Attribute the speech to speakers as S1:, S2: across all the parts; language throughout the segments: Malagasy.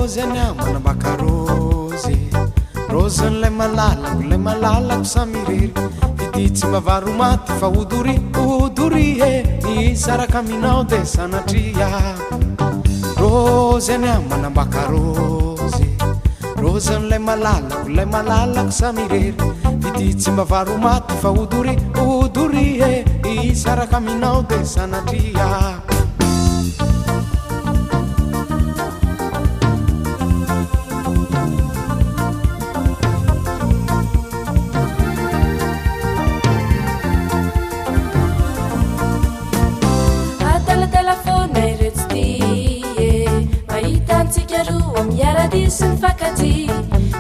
S1: rozy anyamana baka rozy rozyn'lay malalako samirery ity tsy mavaro maty fa odory e isaraka aminao de sanatria rozy anyamana baka rozy rozyn'lay malalako samirery ity tsy mavaro maty fa odory e isaraka aminao de sanatria
S2: Fakati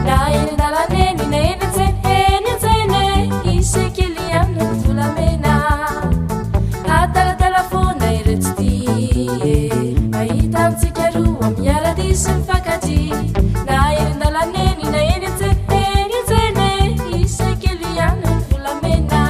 S2: na ene dalaneni na ene tsene isekeliam na fulamena atala telefona iretsti aitantsika roa miaradisin fakati na ene dalaneni na ene tsene isekeliam na fulamena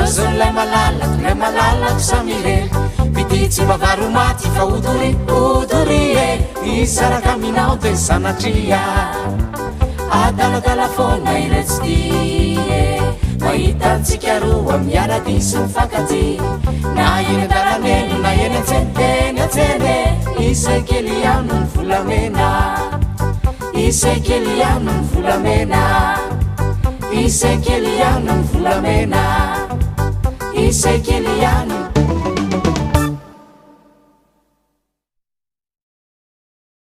S1: rozyn'lay malalako samirery ity tsy mavaro maty fa odory e isaraka aminao de sanatria adaladala fona iretsy ty mahitatsika roa miaradisy mifankaty na eny dalaneno na eny atseny isekely ano ny volamena isekely ano ny volamena isekely ano ny volamena isekely ano